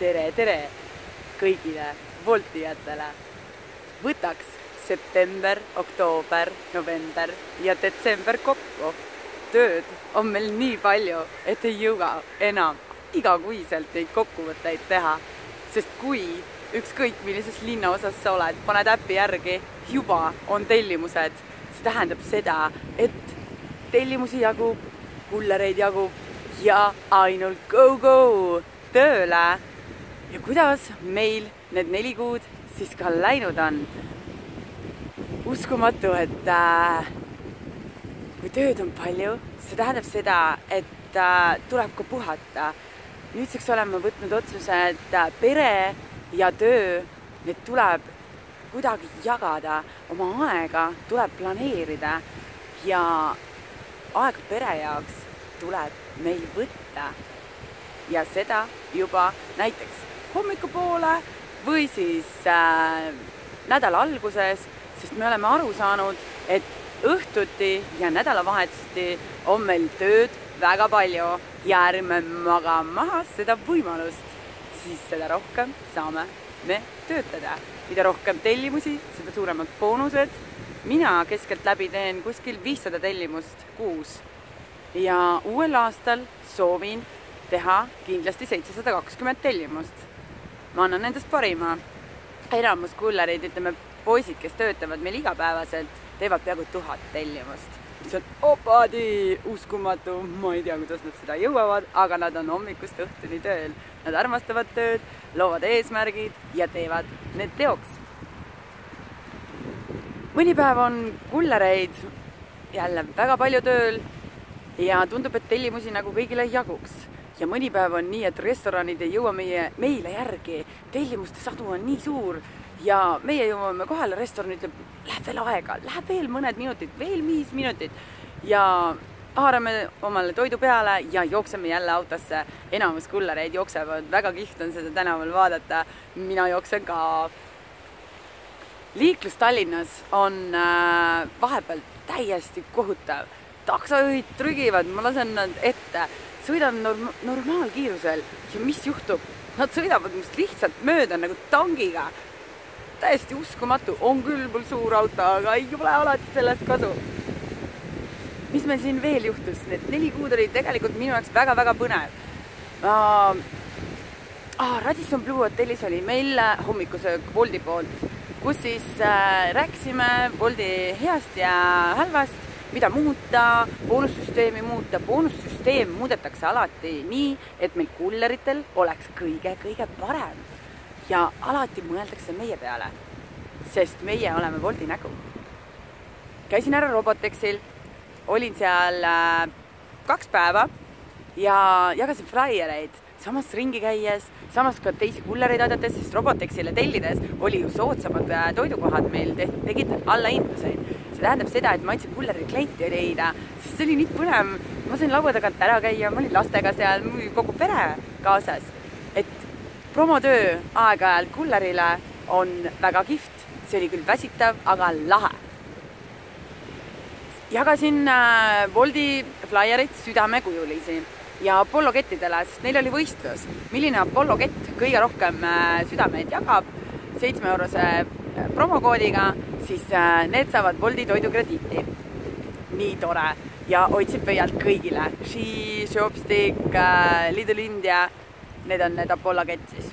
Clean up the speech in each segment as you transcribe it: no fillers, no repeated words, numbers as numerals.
tere kõigile voltijatele. Võtaks september, oktoober, november ja detsember kokku. Tööd on meil nii palju, et ei jõua enam igakuiselt neid kokkuvõtteid teha. Sest kui ükskõik millises linnaosas sa oled, paned äppi järgi, juba on tellimused. See tähendab seda, et tellimusi jagub, kullereid jagub ja ainult go tööle. Ja kuidas meil need 4 kuud siis ka läinud on? Uskumatu, et kui tööd on palju, see tähendab seda, et tuleb ka puhata. Nüüdseks oleme võtnud otsuse, et pere ja töö, need tuleb kuidagi jagada, oma aega tuleb planeerida ja aega pere jaoks tuleb meil võtta. Ja seda juba näiteks hommikupoole või siis nädala alguses, sest me oleme aru saanud, et õhtuti ja nädalavahetusti on meil tööd väga palju ja ärme magama maha seda võimalust, siis seda rohkem saame me töötada. Mida rohkem tellimusi, seda suuremad boonused. Mina keskelt läbi teen kuskil 500 tellimust kuus ja uuel aastal soovin teha kindlasti 720 tellimust. Ma annan nendest parima. Enamus kullerid, ütleme poisid, kes töötavad meil igapäevaselt, teevad peaaegu 1000 tellimust. Mis on opadi uskumatu, ma ei tea, kuidas nad seda jõuavad, aga nad on hommikust õhtuni tööl. Nad armastavad tööd, loovad eesmärgid ja teevad need teoks. Mõni päev on kullereid jälle väga palju tööl ja tundub, et tellimusi nagu kõigile jaguks. Ja mõni päev on nii, et restoranid ei jõua meile järgi. Tellimuste sadu on nii suur ja meie jõuame kohale, restoran ütleb, läheb veel aega, läheb veel mõned minutid, veel 5 minutit ja haarame omale toidu peale ja jookseme jälle autosse. Enamus kullereid jooksevad, väga kiht on seda tänaval vaadata, mina jooksen ka. Liiklus Tallinnas on vahepeal täiesti kohutav. Taksojuhid trügivad, ma lasen nad ette, sõidan normaalkiirusel ja mis juhtub? Nad sõidavad must lihtsalt mööda nagu tangiga. Täiesti uskumatu, on küll mul suur auto, aga ei ole alati sellest kasu. Mis meil siin veel juhtus? Need 4 kuud oli tegelikult minu jaoks väga põnev. Radisson Blu hotellis oli meil hommikusöök Wolti poolt, kus siis rääkisime Wolti heast ja halvast, mida muuta, boonussüsteemi muuta. Boonussüsteem muudetakse alati nii, et meil kulleritel oleks kõige parem. Ja alati mõeldakse meie peale, sest meie oleme Wolti nägu. Käisin ära Robotexil, olin seal 2 päeva ja jagasin flyereid, samas ringi käies, samas ka teisi kullereid aidates, sest Robotexile tellides oli ju soodsamad toidukohad meil tegid alla hindaseid. See tähendab seda, et ma aitasin kulleri klienti leida, sest see oli nii põnev. Ma sain laua tagant ära käia, ma olin lastega seal, kogu pere kaasas. Et promotöö aeg-ajalt kullerile on väga kihvt, see oli küll väsitav, aga lahe. Jagasin Wolti flyerit südamekujulisi ja Apollo kettidele, sest neil oli võistlus. Milline Apollo kett kõige rohkem südameid jagab 7-eurose promokoodiga, siis need saavad Wolti toidukrediiti. Nii tore ja hoidsid pöialt kõigile. She, Shopstick, Lidl India, need on need Apollo kett siis.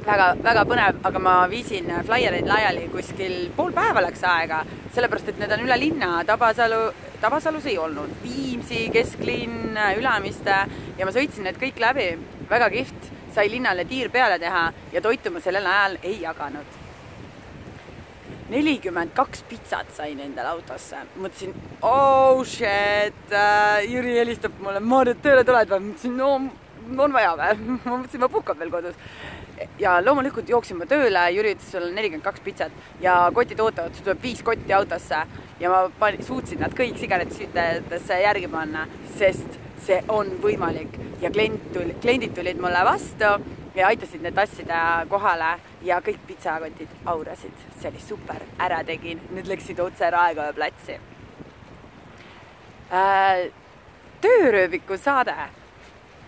Väga põnev, aga ma viisin flyereid laiali kuskil pool päeva läks aega, sellepärast, et need on üle linna, Tabasalus ei olnud, Viimsi, Kesklinn, Ülemiste ja ma sõitsin need kõik läbi. Väga kihvt, sai linnale tiir peale teha ja toitu ma sellel ajal ei jaganud. 42 pitsat sain endale autosse. Mõtlesin, oh shit, Jüri helistab mulle, Maarjad, tööle tuled või? Mõtlesin, no on vaja või? Ma mõtlesin, ma puhkan veel kodus. Ja loomulikult jooksin ma tööle, Jüri ütles sulle 42 pitsat ja kotid ootavad, sul tuleb 5 kotti autosse ja ma suutsin nad kõik sigaretisütadesse järgi panna, sest see on võimalik ja kliendid tulid mulle vastu ja aitasid need tassida kohale ja kõik pitsakotid aurasid. See oli super, ära tegin, nüüd läksid otse Raekoja platsi. Töörööbiku saade.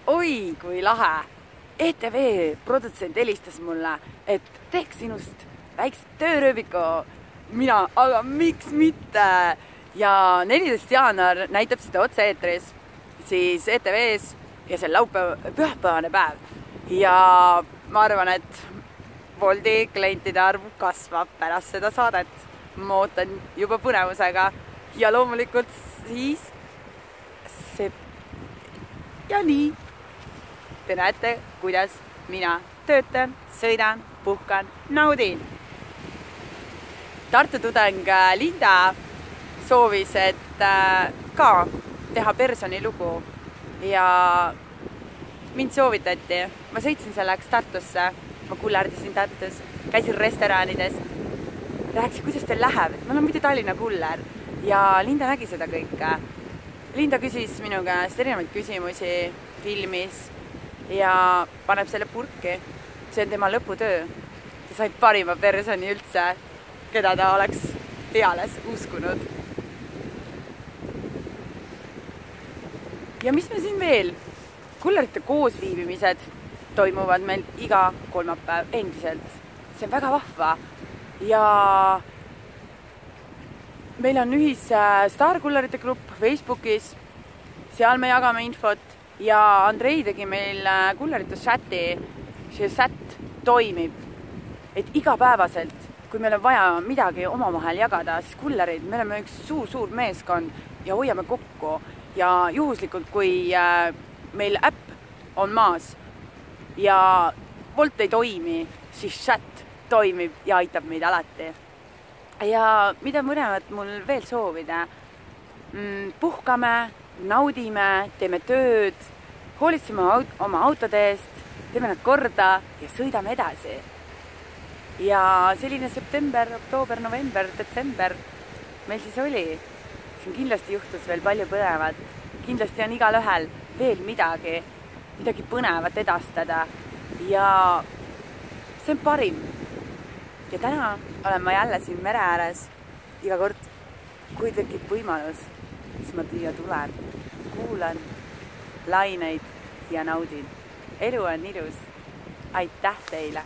Oi, kui lahe! ETV produtsent helistas mulle, et teeks sinust väikse töörööbiku. Mina, aga miks mitte? Ja 14. jaanuar näitab seda otse-eetris siis ETV-s ja see pühapäevane päev. Ja ma arvan, et Woldi klientide arv kasvab pärast seda saadet. Ma ootan juba põnevusega ja loomulikult siis see ja nii. Te näete, kuidas mina töötan, sõidan, puhkan, naudin. Tartu tudeng Linda soovis, et ka teha personilugu ja mind soovitati. Ma sõitsin selleks Tartusse, ma kullerdasin Tartus, käisin restoranides, rääkisin, kuidas teil läheb, et ma olen muidu Tallinna kuller ja Linda nägi seda kõike. Linda küsis minu käest erinevaid küsimusi filmis ja paneb selle purki. See on tema lõputöö. Ta sai parima personi üldse, keda ta oleks peales uskunud. Ja mis me siin veel? Kullerite koosviibimised toimuvad meil iga kolmapäev endiselt. See on väga vahva. Ja meil on Staarkullerite grupp Facebookis. Seal me jagame infot. Ja Andrei tegi meil kullerite chati. See chat toimib. Et igapäevaselt, kui meil on vaja midagi omavahel jagada, siis kullerid, me oleme üks suur meeskond ja hoiame kokku. Ja juhuslikult, kui meil äpp on maas ja Wolt ei toimi, siis chat toimib ja aitab meid alati. Ja mida mõlemat mul veel soovida? Puhkame, naudime, teeme tööd, hoolitseme oma autode eest, teeme nad korda ja sõidame edasi. Ja selline september, oktoober, november, detsember meil siis oli. Siin kindlasti juhtus veel palju põnevat. Kindlasti on igal ühel veel midagi põnevat edastada. Ja see on parim. Ja täna olen ma jälle siin mere ääres. Iga kord, kui tekib võimalus, siis ma tulen, kuulan laineid ja naudin. Elu on ilus. Aitäh teile!